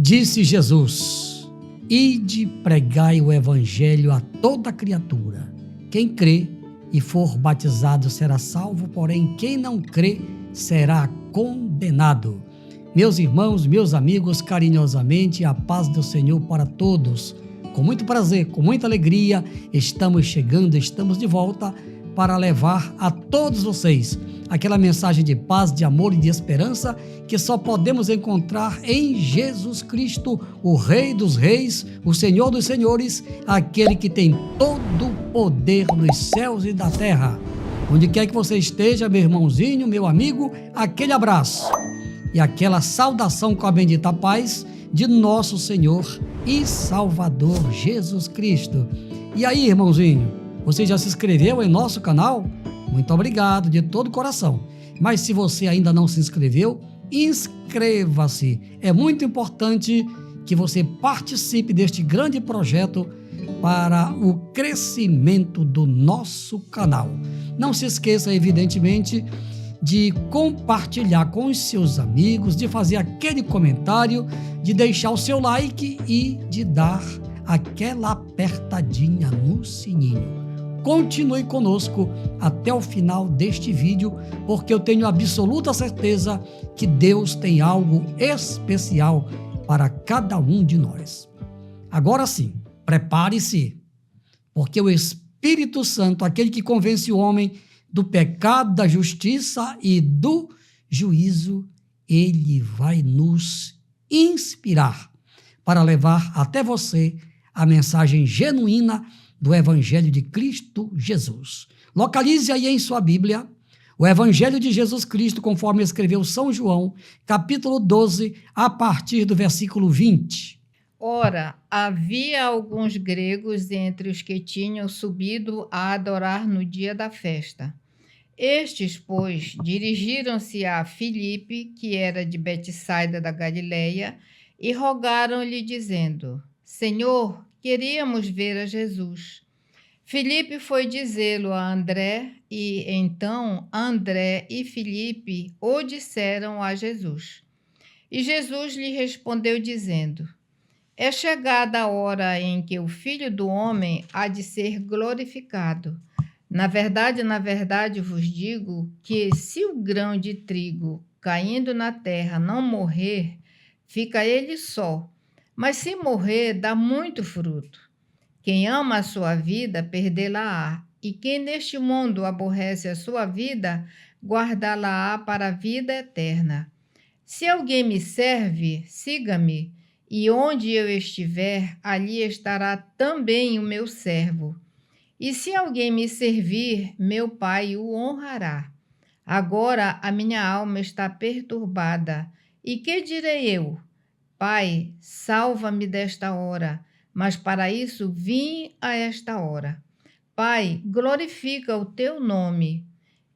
Disse Jesus: ide pregai o evangelho a toda criatura. Quem crê e for batizado será salvo, porém quem não crê será condenado. Meus irmãos, meus amigos, carinhosamente, a paz do Senhor para todos. Com muito prazer, com muita alegria, estamos chegando, estamos de volta para levar a todos vocês aquela mensagem de paz, de amor e de esperança que só podemos encontrar em Jesus Cristo, o Rei dos Reis, o Senhor dos Senhores, aquele que tem todo o poder nos céus e da terra. Onde quer que você esteja, meu irmãozinho, meu amigo, aquele abraço e aquela saudação com a bendita paz de nosso Senhor e Salvador Jesus Cristo. E aí, irmãozinho, você já se inscreveu em nosso canal? Muito obrigado de todo o coração. Mas se você ainda não se inscreveu, inscreva-se. É muito importante que você participe deste grande projeto para o crescimento do nosso canal. Não se esqueça, evidentemente, de compartilhar com os seus amigos, de fazer aquele comentário, de deixar o seu like e de dar aquela apertadinha no sininho. Continue conosco até o final deste vídeo, porque eu tenho absoluta certeza que Deus tem algo especial para cada um de nós. Agora sim, prepare-se, porque o Espírito Santo, aquele que convence o homem do pecado, da justiça e do juízo, ele vai nos inspirar para levar até você a mensagem genuína do Evangelho de Cristo Jesus. Localize aí em sua Bíblia o Evangelho de Jesus Cristo, conforme escreveu São João, capítulo 12, a partir do versículo 20. Ora, havia alguns gregos entre os que tinham subido a adorar no dia da festa. Estes, pois, dirigiram-se a Filipe, que era de Betsaida da Galileia, e rogaram-lhe, dizendo: Senhor, queríamos ver a Jesus. Filipe foi dizê-lo a André, e então André e Filipe o disseram a Jesus. E Jesus lhe respondeu dizendo: É chegada a hora em que o Filho do Homem há de ser glorificado. Na verdade vos digo que se o grão de trigo caindo na terra não morrer, fica ele só, mas se morrer, dá muito fruto. Quem ama a sua vida, perdê-la-á, e quem neste mundo aborrece a sua vida, guardá-la-á para a vida eterna. Se alguém me serve, siga-me, e onde eu estiver, ali estará também o meu servo. E se alguém me servir, meu Pai o honrará. Agora a minha alma está perturbada. E que direi eu? Pai, salva-me desta hora, mas para isso vim a esta hora. Pai, glorifica o teu nome.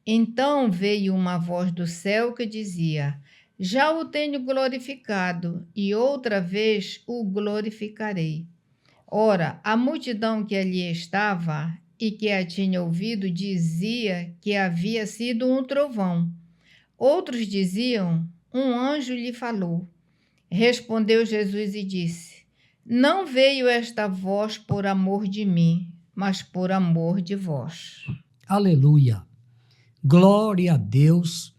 Então veio uma voz do céu que dizia: Já o tenho glorificado, e outra vez o glorificarei. Ora, a multidão que ali estava e que a tinha ouvido dizia que havia sido um trovão. Outros diziam: Um anjo lhe falou. Respondeu Jesus e disse: Não veio esta voz por amor de mim, mas por amor de vós. Aleluia! Glória a Deus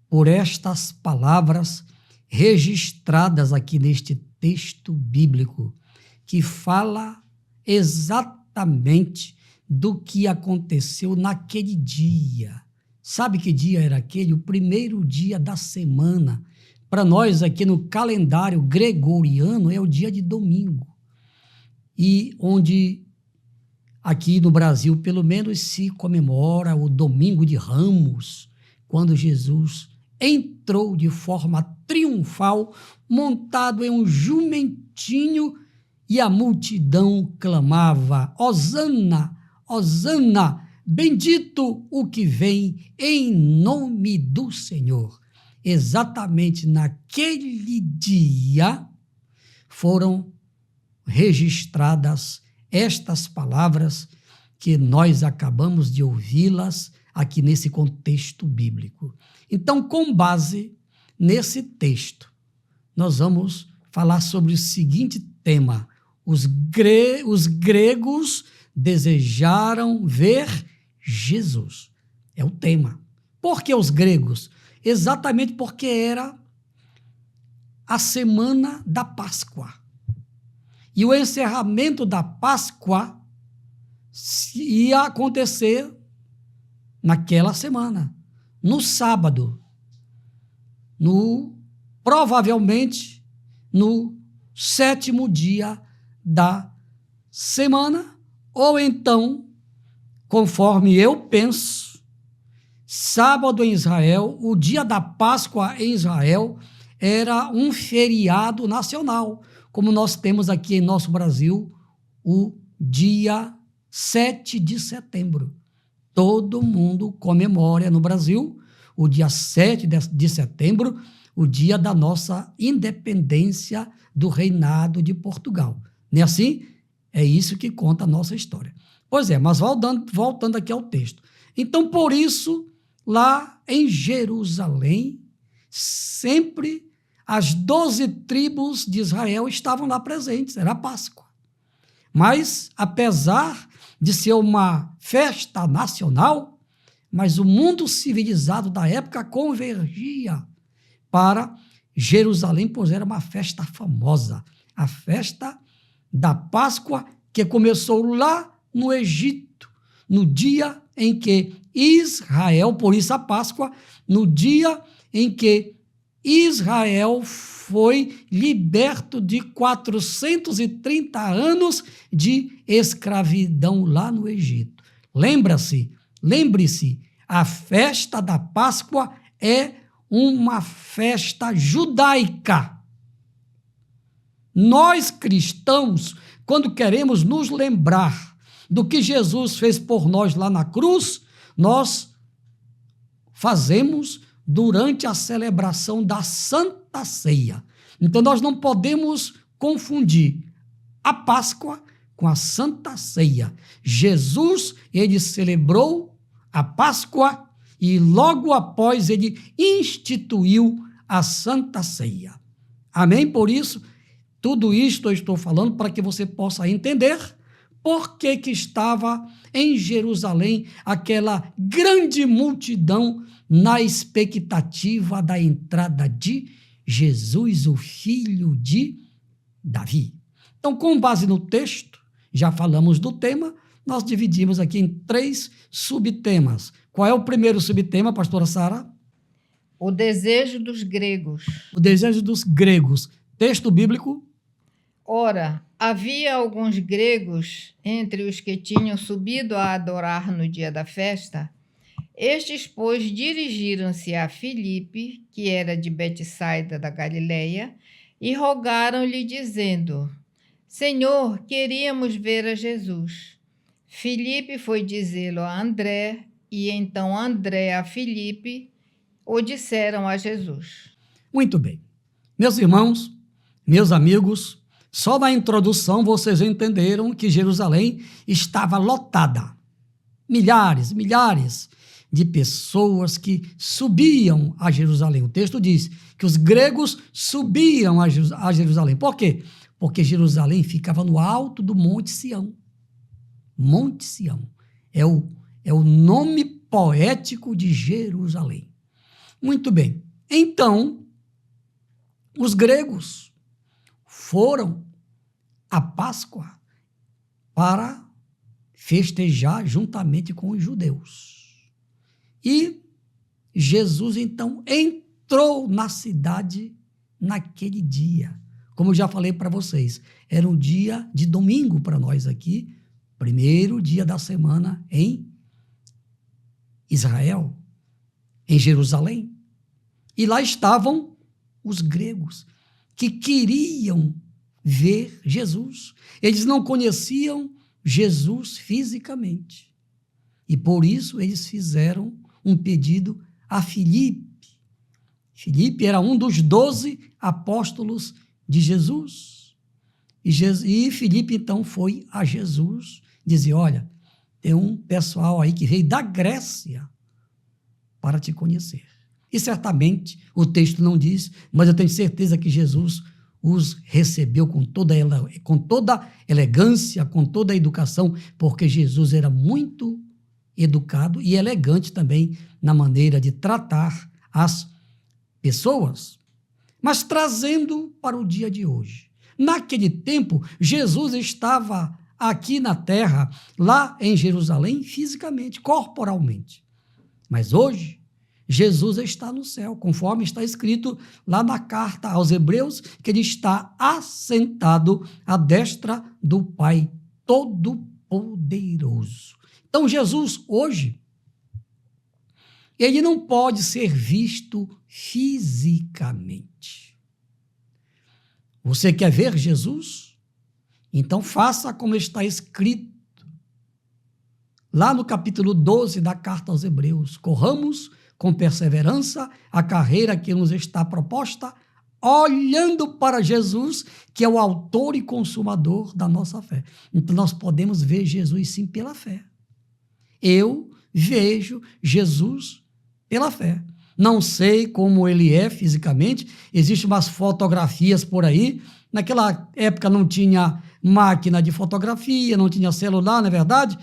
por estas palavras registradas aqui neste texto bíblico, que fala exatamente do que aconteceu naquele dia. Sabe que dia era aquele? O primeiro dia da semana. Para nós aqui no calendário gregoriano é o dia de domingo. E onde aqui no Brasil pelo menos se comemora o Domingo de Ramos, quando Jesus entrou de forma triunfal, montado em um jumentinho, e a multidão clamava: Hosana, Hosana, bendito o que vem em nome do Senhor. Exatamente naquele dia foram registradas estas palavras que nós acabamos de ouvi-las aqui nesse contexto bíblico. Então, com base nesse texto, nós vamos falar sobre o seguinte tema: os gregos desejaram ver Jesus. É o tema. Por que os gregos? Exatamente porque era a semana da Páscoa. E o encerramento da Páscoa ia acontecer naquela semana, no sábado, provavelmente no 7º dia da semana, ou então, conforme eu penso, sábado em Israel, o dia da Páscoa em Israel, era um feriado nacional, como nós temos aqui em nosso Brasil, o dia 7 de setembro. Todo mundo comemora no Brasil o dia 7 de setembro, o dia da nossa independência do reinado de Portugal. Não é assim? É isso que conta a nossa história. Pois é, mas voltando aqui ao texto. Então, por isso, lá em Jerusalém, sempre as 12 tribos de Israel estavam lá presentes, era a Páscoa. Mas, apesar de ser uma festa nacional, mas o mundo civilizado da época convergia para Jerusalém, pois era uma festa famosa, a festa da Páscoa, que começou lá no Egito, no dia em que Israel, por isso a Páscoa, no dia em que Israel foi liberto de 430 anos de escravidão lá no Egito. Lembre-se, a festa da Páscoa é uma festa judaica. Nós cristãos, quando queremos nos lembrar do que Jesus fez por nós lá na cruz, nós fazemos durante a celebração da Santa Ceia. Então, nós não podemos confundir a Páscoa com a Santa Ceia. Jesus, ele celebrou a Páscoa e logo após ele instituiu a Santa Ceia. Amém? Por isso, tudo isto eu estou falando para que você possa entender por que estava em Jerusalém aquela grande multidão na expectativa da entrada de Jesus, o filho de Davi. Então, com base no texto, já falamos do tema, nós dividimos aqui em 3 subtemas. Qual é o primeiro subtema, pastora Sara? O desejo dos gregos. O desejo dos gregos. Texto bíblico. Ora, havia alguns gregos entre os que tinham subido a adorar no dia da festa. Estes, pois, dirigiram-se a Filipe, que era de Betsaida da Galileia, e rogaram-lhe, dizendo: Senhor, queríamos ver a Jesus. Filipe foi dizê-lo a André, e então André a Filipe o disseram a Jesus. Muito bem. Meus irmãos, meus amigos, só na introdução vocês entenderam que Jerusalém estava lotada. Milhares de pessoas que subiam a Jerusalém. O texto diz que os gregos subiam a Jerusalém. Por quê? Porque Jerusalém ficava no alto do Monte Sião. Monte Sião é o nome poético de Jerusalém. Muito bem. Então, os gregos foram à Páscoa para festejar juntamente com os judeus. E Jesus, então, entrou na cidade naquele dia. Como eu já falei para vocês, era um dia de domingo para nós aqui, primeiro dia da semana em Israel, em Jerusalém. E lá estavam os gregos, que queriam ver Jesus. Eles não conheciam Jesus fisicamente. E por isso eles fizeram um pedido a Filipe. Filipe era um dos 12 apóstolos de Jesus. E Filipe, então, foi a Jesus dizer: olha, tem um pessoal aí que veio da Grécia para te conhecer. E certamente o texto não diz, mas eu tenho certeza que Jesus os recebeu com toda elegância, com toda a educação, porque Jesus era muito educado e elegante também na maneira de tratar as pessoas. Mas trazendo para o dia de hoje. Naquele tempo, Jesus estava aqui na terra, lá em Jerusalém, fisicamente, corporalmente. Mas hoje, Jesus está no céu, conforme está escrito lá na carta aos Hebreus, que ele está assentado à destra do Pai Todo-Poderoso. Então, Jesus, hoje, ele não pode ser visto fisicamente. Você quer ver Jesus? Então, faça como está escrito lá no capítulo 12 da carta aos Hebreus. Corramos com perseverança a carreira que nos está proposta, olhando para Jesus, que é o autor e consumador da nossa fé. Então, nós podemos ver Jesus, sim, pela fé. Eu vejo Jesus pela fé. Não sei como ele é fisicamente, existem umas fotografias por aí. Naquela época não tinha máquina de fotografia, não tinha celular, não é verdade?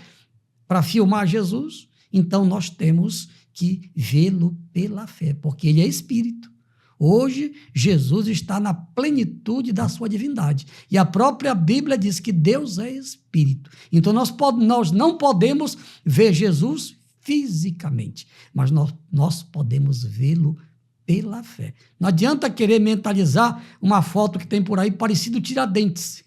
Para filmar Jesus. Então nós temos que vê-lo pela fé, porque ele é espírito. Hoje, Jesus está na plenitude da sua divindade. E a própria Bíblia diz que Deus é espírito. Então nós não podemos ver Jesus fisicamente, mas nós podemos vê-lo pela fé. Não adianta querer mentalizar uma foto que tem por aí parecido Tiradentes.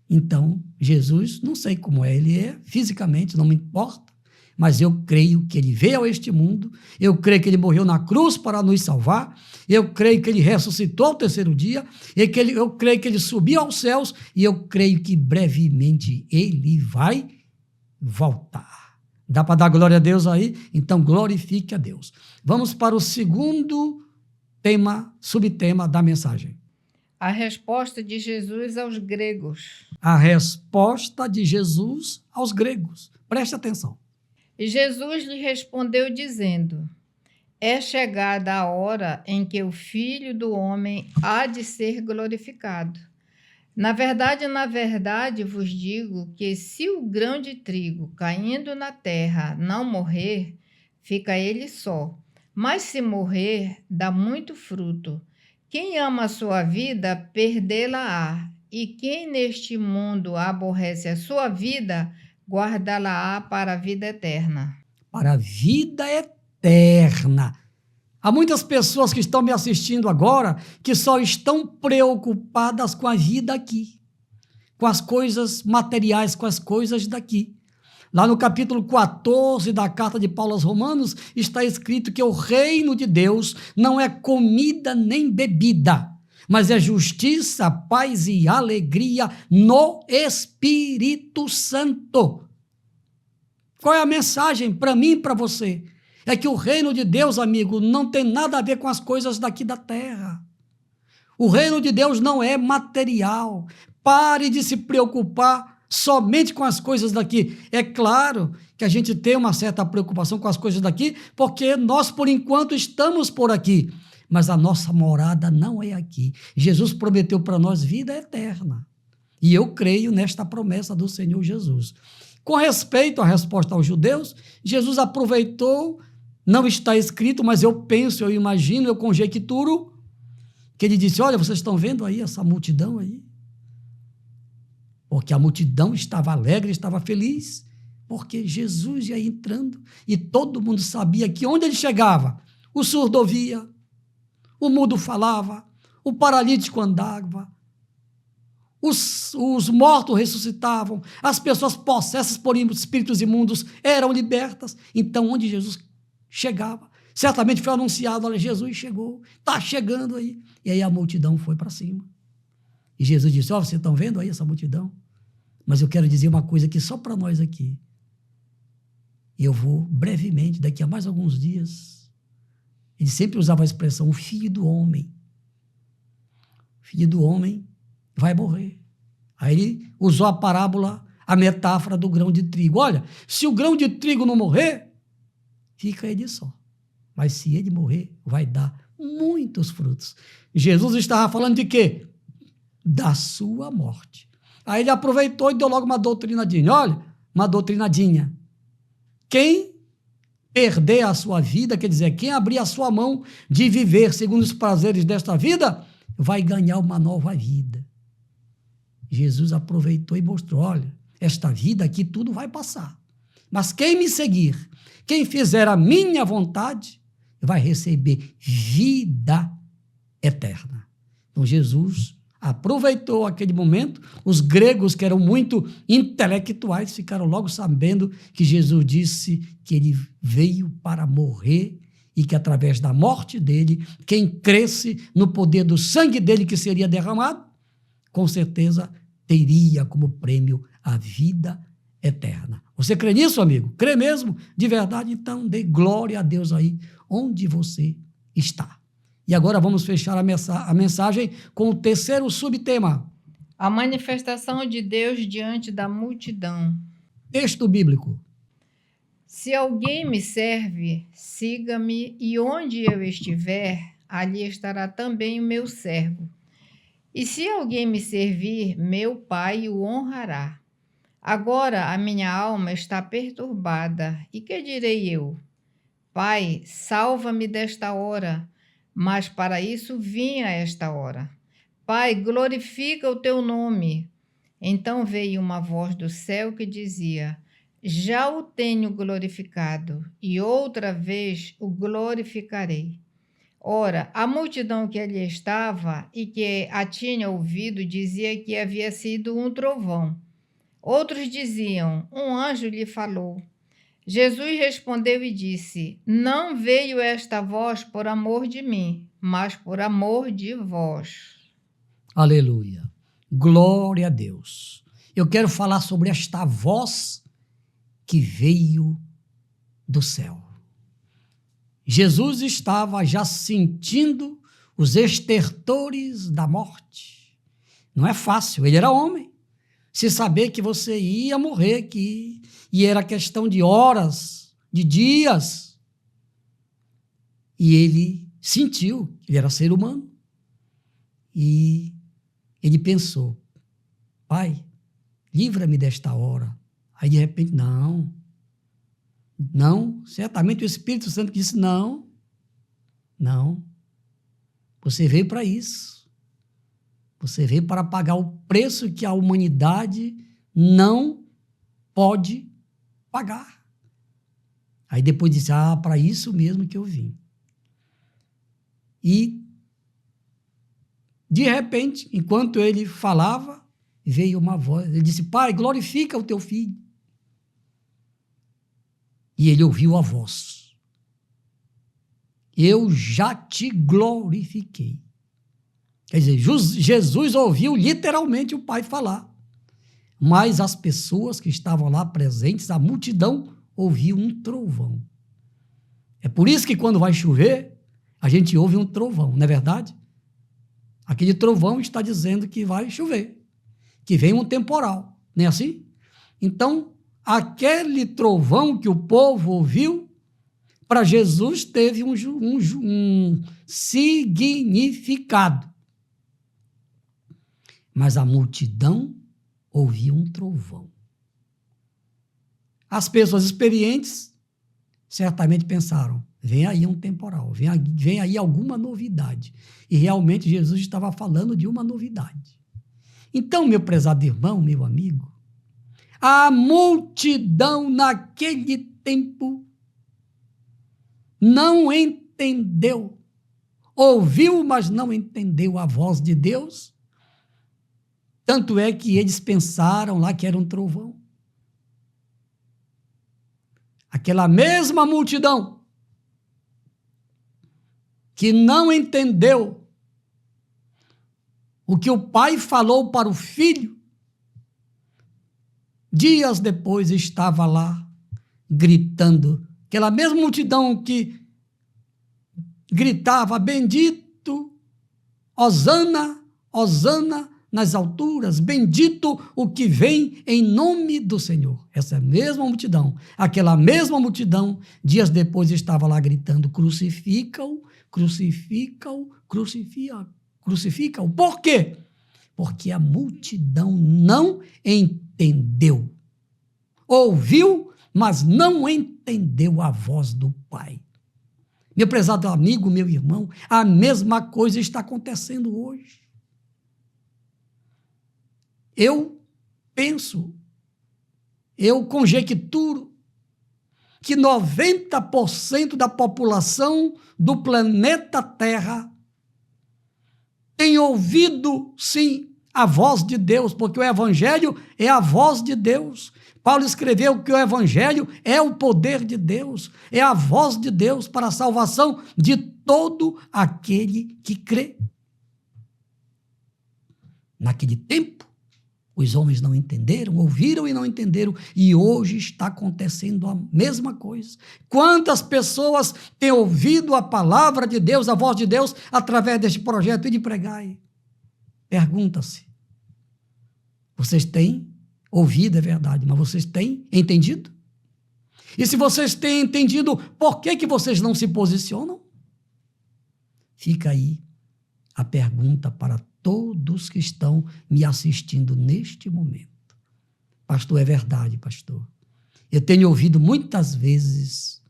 Então, Jesus, não sei como ele é fisicamente, não me importa, mas eu creio que ele veio a este mundo, eu creio que ele morreu na cruz para nos salvar, eu creio que ele ressuscitou ao terceiro dia, eu creio que ele subiu aos céus e eu creio que brevemente ele vai voltar. Dá para dar glória a Deus aí? Então glorifique a Deus. Vamos para o segundo subtema da mensagem. A resposta de Jesus aos gregos. A resposta de Jesus aos gregos. Preste atenção. E Jesus lhe respondeu dizendo: é chegada a hora em que o Filho do Homem há de ser glorificado. Na verdade, vos digo que se o grão de trigo caindo na terra não morrer, fica ele só. Mas se morrer, dá muito fruto. Quem ama a sua vida, perdê-la-á. E quem neste mundo aborrece a sua vida, guardá-la-á para a vida eterna. Para a vida eterna. Há muitas pessoas que estão me assistindo agora que só estão preocupadas com a vida aqui, com as coisas materiais, com as coisas daqui. Lá no capítulo 14 da carta de Paulo aos Romanos está escrito que o reino de Deus não é comida nem bebida, mas é justiça, paz e alegria no Espírito Santo. Qual é a mensagem para mim e para você? É que o reino de Deus, amigo, não tem nada a ver com as coisas daqui da terra. O reino de Deus não é material. Pare de se preocupar somente com as coisas daqui. É claro que a gente tem uma certa preocupação com as coisas daqui, porque nós, por enquanto, estamos por aqui. Mas a nossa morada não é aqui. Jesus prometeu para nós vida eterna. E eu creio nesta promessa do Senhor Jesus. Com respeito à resposta aos judeus, Jesus aproveitou, não está escrito, mas eu penso, eu imagino, eu conjecturo, que ele disse: olha, vocês estão vendo aí essa multidão aí? Porque a multidão estava alegre, estava feliz, porque Jesus ia entrando e todo mundo sabia que onde ele chegava, o surdo ouvia, o mudo falava, o paralítico andava, os mortos ressuscitavam, as pessoas possessas por espíritos imundos eram libertas. Então, onde Jesus chegava, certamente foi anunciado: olha, Jesus chegou, está chegando aí. E aí a multidão foi para cima. E Jesus disse: vocês estão vendo aí essa multidão? Mas eu quero dizer uma coisa aqui só para nós aqui. Eu vou brevemente, daqui a mais alguns dias, ele sempre usava a expressão: o filho do homem. O filho do homem vai morrer. Aí ele usou a parábola, a metáfora do grão de trigo. Olha, se o grão de trigo não morrer, fica ele só. Mas se ele morrer, vai dar muitos frutos. Jesus estava falando de quê? Da sua morte. Aí ele aproveitou e deu logo uma doutrinadinha. Olha, uma doutrinadinha. Quem perder a sua vida, quer dizer, quem abrir a sua mão de viver segundo os prazeres desta vida, vai ganhar uma nova vida. Jesus aproveitou e mostrou, olha, esta vida aqui tudo vai passar. Mas quem me seguir, quem fizer a minha vontade, vai receber vida eterna. Então Jesus aproveitou aquele momento. Os gregos, que eram muito intelectuais, ficaram logo sabendo que Jesus disse que ele veio para morrer e que através da morte dele, quem cresce no poder do sangue dele que seria derramado, com certeza teria como prêmio a vida eterna. Você crê nisso, amigo? Crê mesmo? De verdade? Então dê glória a Deus aí onde você está. E agora vamos fechar a mensagem com o terceiro subtema. A manifestação de Deus diante da multidão. Texto bíblico. Se alguém me serve, siga-me, e onde eu estiver, ali estará também o meu servo. E se alguém me servir, meu Pai o honrará. Agora a minha alma está perturbada, e que direi eu? Pai, salva-me desta hora, mas para isso vim a esta hora. Pai, glorifica o teu nome. Então veio uma voz do céu que dizia: já o tenho glorificado, e outra vez o glorificarei. Ora, a multidão que ali estava e que a tinha ouvido dizia que havia sido um trovão. Outros diziam: um anjo lhe falou. Jesus respondeu e disse: não veio esta voz por amor de mim, mas por amor de vós. Aleluia. Glória a Deus. Eu quero falar sobre esta voz que veio do céu. Jesus estava já sentindo os estertores da morte. Não é fácil, ele era homem. Se saber que você ia morrer, e era questão de horas, de dias. E ele sentiu, ele era ser humano. E ele pensou: Pai, livra-me desta hora. Aí de repente, não, certamente o Espírito Santo disse: não, você veio para isso. Você veio para pagar o preço que a humanidade não pode pagar. Aí depois disse: para isso mesmo que eu vim. E, de repente, enquanto ele falava, veio uma voz. Ele disse: Pai, glorifica o teu filho. E ele ouviu a voz: eu já te glorifiquei. Quer dizer, Jesus ouviu literalmente o Pai falar. Mas as pessoas que estavam lá presentes, a multidão, ouviu um trovão. É por isso que quando vai chover, a gente ouve um trovão, não é verdade? Aquele trovão está dizendo que vai chover, que vem um temporal, não é assim? Então, aquele trovão que o povo ouviu, para Jesus teve um significado. Mas a multidão ouvia um trovão. As pessoas experientes certamente pensaram: vem aí um temporal, vem aí alguma novidade. E realmente Jesus estava falando de uma novidade. Então, meu prezado irmão, meu amigo, a multidão naquele tempo não entendeu, ouviu, mas não entendeu a voz de Deus. Tanto é que eles pensaram lá que era um trovão. Aquela mesma multidão que não entendeu o que o pai falou para o filho, dias depois estava lá gritando. Aquela mesma multidão que gritava: bendito, hosana, hosana nas alturas, bendito o que vem em nome do Senhor. Essa mesma multidão, aquela mesma multidão, dias depois estava lá gritando: crucifica-o, crucificam. Por quê? Porque a multidão não entendeu. Ouviu, mas não entendeu a voz do Pai. Meu prezado amigo, meu irmão, a mesma coisa está acontecendo hoje. Eu conjecturo que 90% da população do planeta Terra tem ouvido, sim, a voz de Deus, porque o Evangelho é a voz de Deus. Paulo escreveu que o Evangelho é o poder de Deus, é a voz de Deus para a salvação de todo aquele que crê. Naquele tempo, os homens não entenderam, ouviram e não entenderam, e hoje está acontecendo a mesma coisa. Quantas pessoas têm ouvido a palavra de Deus, a voz de Deus, através deste projeto de Pregai? Pergunta-se, vocês têm ouvido, é verdade, mas vocês têm entendido? E se vocês têm entendido, por que vocês não se posicionam? Fica aí a pergunta para todos que estão me assistindo neste momento. Pastor, é verdade, pastor. Eu tenho ouvido muitas vezes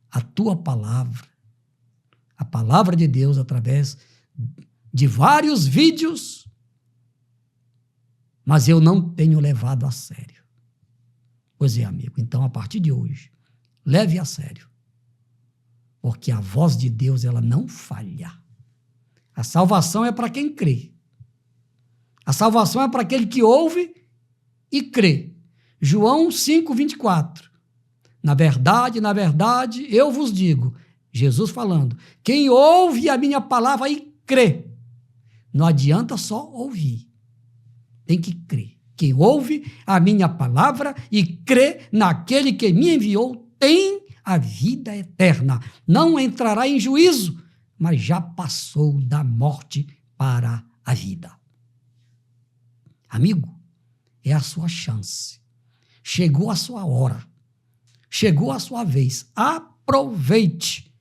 a tua palavra, a palavra de Deus, através de vários vídeos, mas eu não tenho levado a sério. Pois é, amigo, então a partir de hoje, leve a sério, porque a voz de Deus, ela não falha. A salvação é para quem crê. A salvação é para aquele que ouve e crê. João 5:24. Na verdade, eu vos digo, Jesus falando, quem ouve a minha palavra e crê, não adianta só ouvir, tem que crer. Quem ouve a minha palavra e crê naquele que me enviou tem a vida eterna. Não entrará em juízo, mas já passou da morte para a vida. Amigo, é a sua chance. Chegou a sua hora. Chegou a sua vez. Aproveite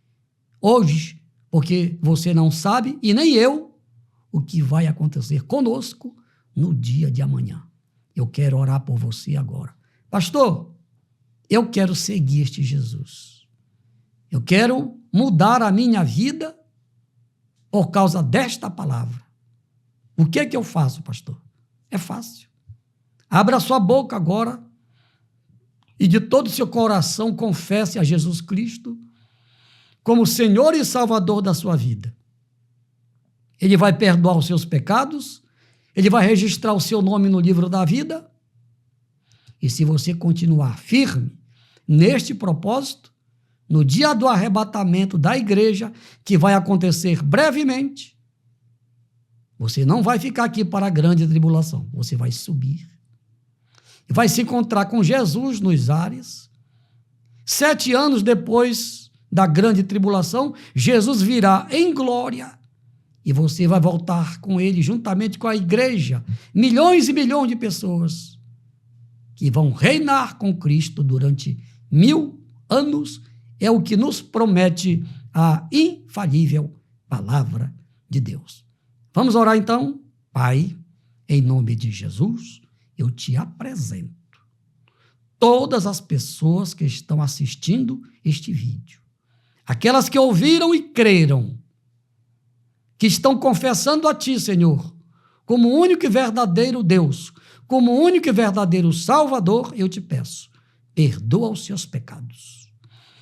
hoje, porque você não sabe, e nem eu, o que vai acontecer conosco no dia de amanhã. Eu quero orar por você agora. Pastor, eu quero seguir este Jesus. Eu quero mudar a minha vida por causa desta palavra. O que é que eu faço, pastor? É fácil. Abra sua boca agora e de todo o seu coração confesse a Jesus Cristo como Senhor e Salvador da sua vida. Ele vai perdoar os seus pecados, ele vai registrar o seu nome no livro da vida, e se você continuar firme neste propósito, no dia do arrebatamento da igreja, que vai acontecer brevemente, você não vai ficar aqui para a grande tribulação, você vai subir. E vai se encontrar com Jesus nos ares. 7 anos depois da grande tribulação, Jesus virá em glória e você vai voltar com ele, juntamente com a igreja, milhões e milhões de pessoas que vão reinar com Cristo durante 1000 anos. É o que nos promete a infalível palavra de Deus. Vamos orar então? Pai, em nome de Jesus, eu te apresento todas as pessoas que estão assistindo este vídeo, aquelas que ouviram e creram, que estão confessando a ti, Senhor, como único e verdadeiro Deus, como único e verdadeiro Salvador, eu te peço, perdoa os seus pecados,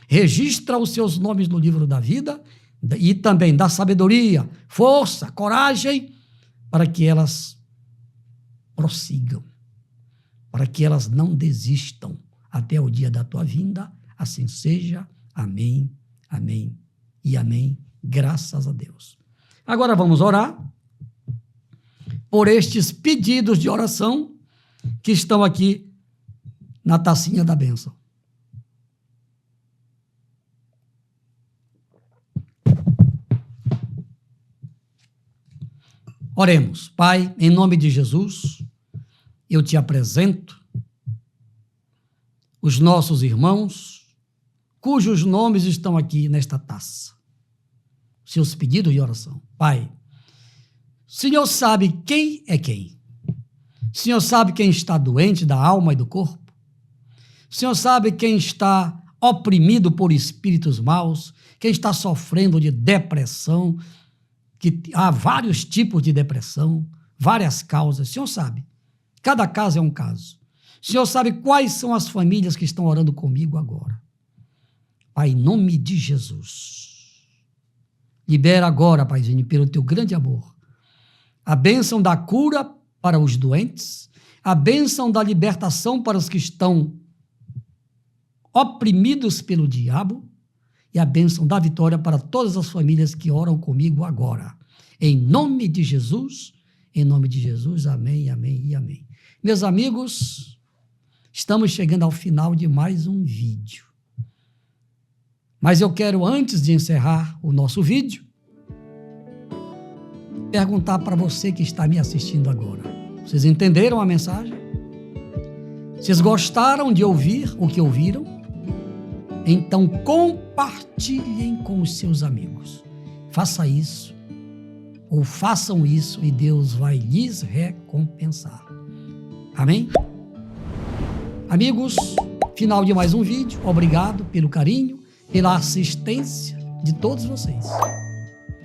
registra os seus nomes no livro da vida e também dá sabedoria, força, coragem, para que elas prossigam, para que elas não desistam até o dia da tua vinda. Assim seja. Amém, amém e amém. Graças a Deus. Agora vamos orar por estes pedidos de oração que estão aqui na tacinha da bênção. Oremos. Pai, em nome de Jesus, eu te apresento os nossos irmãos, cujos nomes estão aqui nesta taça. seus pedidos de oração. Pai, o Senhor sabe quem é quem. O Senhor sabe quem está doente da alma e do corpo. O Senhor sabe quem está oprimido por espíritos maus, quem está sofrendo de depressão, que há vários tipos de depressão, várias causas. O Senhor sabe. Cada caso é um caso. O Senhor sabe quais são as famílias que estão orando comigo agora. Pai, em nome de Jesus, libera agora, Paizinho, pelo teu grande amor, a bênção da cura para os doentes, a bênção da libertação para os que estão oprimidos pelo diabo e a bênção da vitória para todas as famílias que oram comigo agora. Em nome de Jesus, amém, amém e amém. Meus amigos, estamos chegando ao final de mais um vídeo. Mas eu quero, antes de encerrar o nosso vídeo, perguntar para você que está me assistindo agora. Vocês entenderam a mensagem? Vocês gostaram de ouvir o que ouviram? Então compartilhem com os seus amigos. Faça isso, ou façam isso, e Deus vai lhes recompensar. Amém? Amigos, final de mais um vídeo. Obrigado pelo carinho, pela assistência de todos vocês.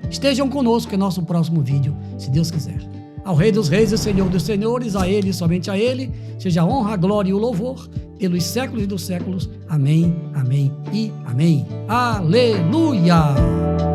Estejam conosco em nosso próximo vídeo, se Deus quiser. Ao Rei dos Reis e Senhor dos Senhores, a Ele, somente a Ele, seja a honra, a glória e o louvor pelos séculos e dos séculos. Amém, amém e amém. Aleluia!